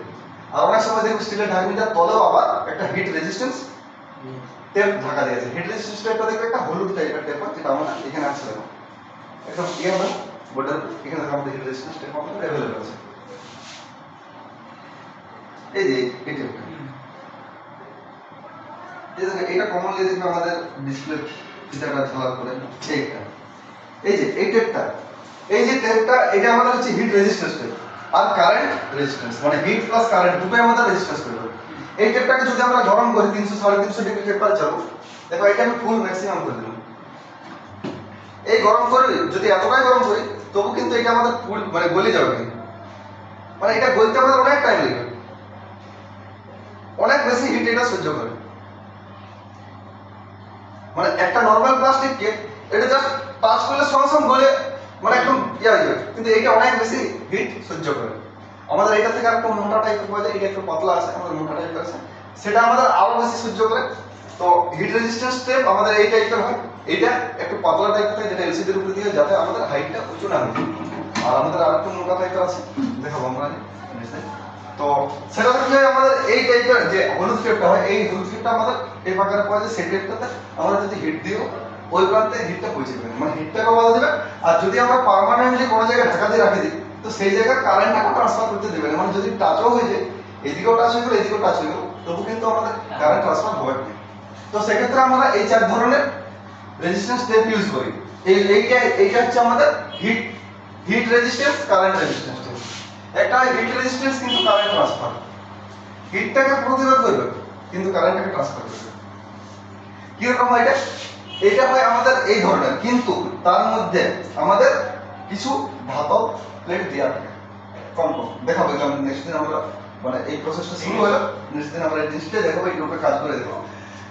আর অনেক সময় দেখবে স্টিলের ঢাকনিটার তলেও আবার একটা হিট রেজিস্ট্যান্স টেপ ঢাকা দিয়েছে। হিট রেজিস্ট্যান্স টেপটা দেখবে একটা হলুদ টাইপের টেপ, যেটা আমরা এখানে আছে দেখো একদম ইয়ার বোর্ডের এখানে দেখো আমাদের হিট রেজিস্ট্যান্স টেপ আমাদের अवेलेबल আছে। এই যে এই টেপটা, এই দেখো এটা কমনলি দেখবে আমাদের ডিসপ্লে ফিচারটা ঝালার করে এইটা, এই যে এই টেপটা, এই যে টেপটা এটা আমাদের হচ্ছে হিট রেজিস্ট্যান্স টেপ আর কারেন্ট রেজিস্ট্যান্স, মানে হিট প্লাস কারেন্ট দুটোই আমাদের রেজিস্ট্যান্স করবে। এই টেপটাকে যদি আমরা গরম করি 300 350 ডিগ্রি টেম্পারেচার, দেখো এটা আমি ফুল ম্যাক্সিমাম করে দিলাম। এই গরম করে যদি এতটাই গরম করি তবু কিন্তু এটা আমাদের ফুল মানে গলে যাবে, মানে এটা গলতে আমাদের অনেক টাইম লাগবে, অনেক বেশি হিট এটা সহ্য করে। মানে একটা নরমাল প্লাস্টিককে এটা জাস্ট টাচ করলে সঙ্গে সঙ্গে গলে মানে একদম ইয়ে হয়ে যাবে, কিন্তু এটা অনেক বেশি হিট সহ্য করে। আমাদের এটা থেকে আরেকটু মোটা টাইপের পাওয়া যায়, এটা একটু পাতলা আছে, আমাদের মোটা টাইপের আছে, সেটা আমাদের আরো বেশি সহ্য করে। তো হিট রেজিস্ট্যান্স টেপ আমাদের এই টাইপের হয়, এইটা একটু পাতলা টাইপের থাকে যেটা এলসিডি এর উপরে দিয়ে যাতে আমাদের হাইটটা উঁচু না হয়। আর আমাদের আরেকটু মোটা টাইপের আছে দেখাবো আমরা নিচে। তো সেটা হচ্ছে আমাদের এই টাইপের যে হলুদ টেপটা হয়, এই হলুদ টেপটা আমাদের টেপ আকারে পাওয়া যায়, সেই টেপটাতে আমরা যদি হিট দিও ওই প্রান্তে হিটটা পৌঁছে যাবে, মানে হিটটাকে বাধা দেবে। আর যদি আমরা পার্মানেন্টলি কোনো জায়গায় ঢাকা দিয়ে রাখি দিই তো সেই জায়গায় কারেন্টটাকে ট্রান্সফার করতে দেবে না, মানে যদি টাচও হয়ে যায় এদিকেও টাচ হয়ে গেল এদিকেও টাচ হয়ে গেল তবু কিন্তু আমাদের কারেন্ট ট্রান্সফার হবে না। তো সেক্ষেত্রে আমরা এই 4 ধরনের রেজিস্ট্যান্স টেপ ইউজ করি। এইটা হচ্ছে আমাদের heat heat resistance current resistance tape. একটা হিট রেজিস্ট্যান্স কিন্তু কারেন্ট ট্রান্সফার, হিটটাকে প্রতিরোধ করবে কিন্তু কারেন্টটাকে ট্রান্সফার করবে। কি রকম হয় এটা? এটা হয় আমাদের এই ধরনের, কিন্তু তার মধ্যে আমাদের কিছু ধাতব প্লেট দেওয়া থাকে কম কম, দেখাবো এগুলো আমরা নেক্সট দিন, আমরা মানে এই প্রসেসটা শুরু হলো নেক্সট দিন আমরা এই জিনিসটা দেখাবো, এই গ্রুপে কাজ করে দেখাবো।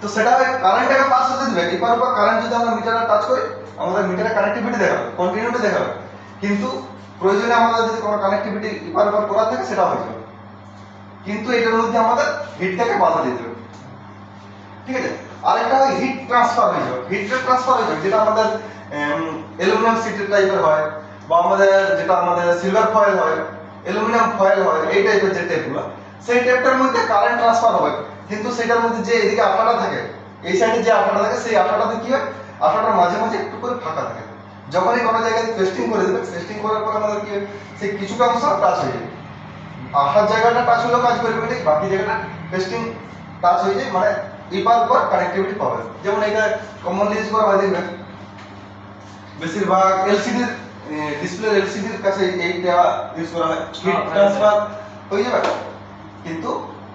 তো সেটা হয় কারেন্টটাকে পাস হতে দিবে, এপার ওপার কারেন্ট যদি আমরা মিটারে টাচ করি আমাদের মিটারে কানেক্টিভিটি দেখাবে, কন্টিনিউটি দেখাবে, কিন্তু প্রয়োজনে আমাদের যদি কোনো কানেক্টিভিটি এপার ওপার করা থাকে সেটা হয়ে যাবে, কিন্তু এটার মধ্যে আমাদের হিটটাকে বাধা দিতে হবে। ঠিক আছে, আরেকটা হয় হিট ট্রান্সফার হয়ে যাবে, হিট ট্রান্সফার হয়ে যাবে যেটা আমাদের অ্যালুমিনিয়াম শীটের টাইপের হয়, বা আমাদের যেটা আমাদের সিলভার ফয়েল হয়, অ্যালুমিনিয়াম ফয়েল হয়, এই টাইপের যে টেপগুলো, সেই টেপটার মধ্যে কারেন্ট ট্রান্সফার হবে, কিন্তু সেটার মধ্যে যে এদিকে আঠাটা থাকে, এই সাইডে যে আঠাটা থাকে সেই আঠাটাতে কি হয়, আঠাটার মাঝে মাঝে একটু করে ফাঁকা থাকে। যখনই কোনো জায়গায় পেস্টিং করে দেবে, পেস্টিং করার পর আমাদের কি সেই কিছুটা অংশ টাচ হয়ে যায়, আঠার জায়গাটা টাচ হলেও কাজ করবে ঠিক, বাকি জায়গাটা পেস্টিং টাচ হয়ে যায়, মানে এপার ওপার কানেক্টিভিটি পাবে। যেমন এটা কমনলি ইউজ করা হয় দেখবেন বেশিরভাগ এলসিডির ডিসপ্লে এলসিডির কাছে এইটা ইউজ করা হয়, হিট ট্রান্সফার হয়ে যাবে, কিন্তু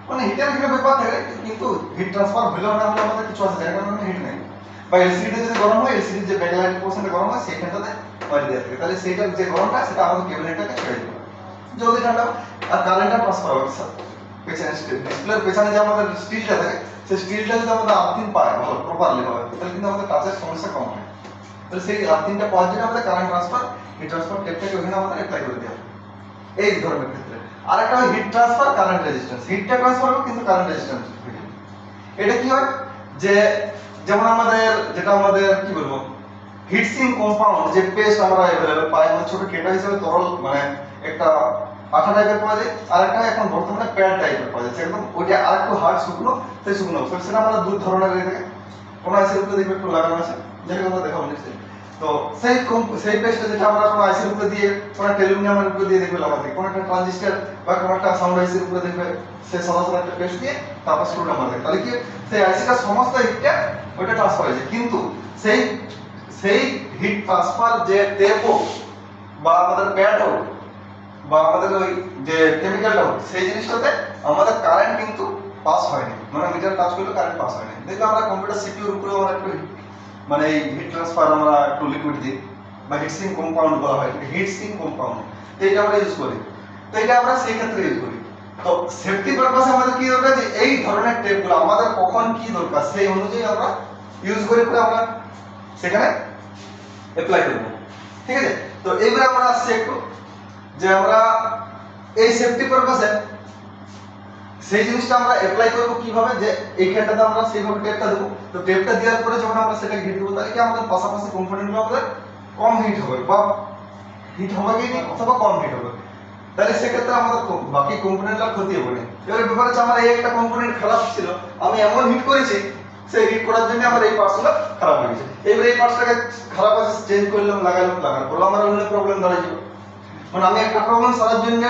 মানে হিটের একটা ব্যাপার থাকে, কিন্তু হিট ট্রান্সফার হলেও না হলে আমাদের কিছু আছে যার কারণে হিট নেই, বা এলসিডি যদি গরম হয় এলসিডির যে ব্যাকলাইট পোর্শনটা গরম হয় সেইখানটাতে মারি দেওয়া থাকে, তাহলে সেইটার যে গরমটা সেটা আমাদের কেবিনেটটাকে ছেড়ে দেবে, জলদি ঠান্ডা আর কারেন্টটা ট্রান্সফার হবে। পেছনে ডিসপ্লের পেছনে যে আমাদের স্টিলটা থাকে সেই স্টিলটা যদি আমাদের আর্থিং পায় ভালো প্রপারলি হয় তাহলে কিন্তু আমাদের টাচের সমস্যা কম হয়। তাহলে সেই আর্থিংটা পাওয়ার জন্য আমাদের কারেন্ট ট্রান্সফার হিট ট্রান্সফার টেপটাকে ওখানে আমাদের অ্যাপ্লাই করে দেওয়া এই ধরনের ক্ষেত্রে। আরেকটা হয় হিট ট্রান্সফার কারেন্ট রেজিস্ট্যান্স, হিটটা ট্রান্সফার হবে কিন্তু কারেন্ট রেজিস্ট্যান্স। এটা কি হয় যে যেমন আমাদের যেটা আমাদের কি বলবো হিট সিঙ্ক কম্পাউন্ড যে পেস্ট আমরা अवेलेबल পাই, আমাদের ছোট কেটা হিসেবে তরল মানে একটা আঠা টাইপের পাওয়া যায়, আরেকটা এখন বর্তমানে প্যাড টাইপের পাওয়া যাচ্ছে একদম, ওইটা আরেকটু হার্ড শুকনো, সেই শুকনো সেটা আমাদের দুই ধরনের হয়ে থাকে, কোনো আছে উপরে দেখবে একটু লাগানো আছে যেটা আমরা দেখাবো নেক্সট। তো সেই পেস্টটা যেটা আমরা কোনো আইসির উপরে দিয়ে কোনো অ্যালুমিনিয়ামের উপরে দিয়ে দেখবে লাগাতে, কোনো একটা ট্রানজিস্টর বা কোনো একটা সাউন্ড আইসির উপরে দেখবে সে সাদা সাদা একটা পেস্ট দিয়ে তারপর স্ক্রুটা মারবে, তাহলে কি সেই আইসিটা সমস্ত হিটটা ওটা ট্রান্সফার হয়েছে। কিন্তু সেই সেই হিট ট্রান্সফার যে টেপ হোক বা আমাদের প্যাড হোক বা আমাদের ওই যে কেমিক্যালটা হোক, সেই জিনিসটাতে আমাদের কারেন্ট কিন্তু পাস হয়নি, মানে মিটার টাচ করলে কারেন্ট পাস হয়নি। দেখবে আমরা কম্পিউটার সিপিইউর উপরে আমরা একটু মানে এই হিট ট্রান্সফার আমরা একটু লিকুইড দিই বা হিট সিঙ্ক কম্পাউন্ড বলা হয়, হিট সিঙ্ক কম্পাউন্ড, তো এটা আমরা ইউজ করি। তো এটা আমরা সেই ক্ষেত্রে ইউজ করি। তো সেফটি পারপাসে আমাদের কি দরকার, যে এই ধরনের টেপগুলো আমাদের কখন কি দরকার সেই অনুযায়ী আমরা ইউজ করে করে আমরা সেখানে অ্যাপ্লাই করব, ঠিক আছে। তো এইবারে আমরা আসছি একটু যে আমরা এই সেফটি পারপাসে সেই জিনিসটা আমরা অ্যাপ্লাই করব কিভাবে, যে এইখানটাতে আমরা সেইভাবে টেপটা দেবো। তো টেপটা দেওয়ার পরে যখন আমরা সেটা হিট দেবো, তাহলে কি আমাদের পাশাপাশি কম্পোনেন্টগুলো আমাদের কম হিট হবে বা হিট হবে কি অথবা কম হিট হবে, তাহলে সেক্ষেত্রে আমাদের বাকি কম্পোনেন্টটা ক্ষতি হবে না। এবারে ব্যাপার হচ্ছে আমার এই একটা কম্পোনেন্ট খারাপ ছিল, আমি এমন হিট করেছি সেই হিট করার জন্য আমার এই পার্টসগুলো খারাপ হয়ে গেছে। এবারে এই পার্টসটাকে খারাপ আছে চেঞ্জ করলাম, লাগার পর আমার অন্য প্রবলেম দাঁড়ায় যাবে। মানে আমি একটা প্রবলেম সারার জন্য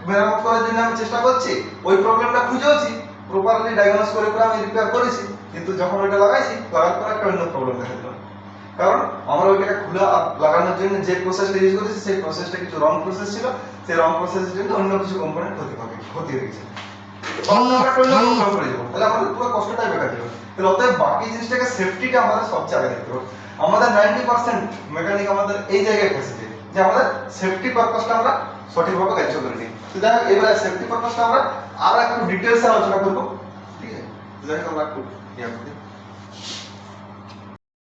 মেরামত করার জন্য আমি চেষ্টা করছি, ওই প্রবলেমটা খুঁজেওছি, প্রপারলি ডায়াগনোস করে করে আমি রিপেয়ার করেছি, কিন্তু যখন ওইটা লাগাইছি লাগার পর একটা অন্য প্রবলেম দেখা দিল। কারণ আমরা ওইটাকে খুলে লাগানোর জন্য যে প্রসেসটা ইউজ করেছি সেই প্রসেসটা কিছু রং প্রসেস ছিল, সেই রং প্রসেসের জন্য অন্য কিছু কম্পোনেন্ট ক্ষতি হয়ে গেছে। তাহলে আমাদের পুরো কষ্টটাই বেকার যাবে। তাহলে অতএব বাকি জিনিসটাকে সেফটিটা আমাদের সবচেয়ে আগে দেখতে হবে। আমাদের 90% মেকানিক আমাদের এই জায়গায় ফেসেছে যে আমাদের সেফটি পারপাসটা আমরা সঠিকভাবে কাজ করে নিই। তো যাই হোক, এবারে সেফটি পারপাসটা আমরা আরো একটু ডিটেলসে আলোচনা করবো, ঠিক আছে। যাই হোক আমরা একটু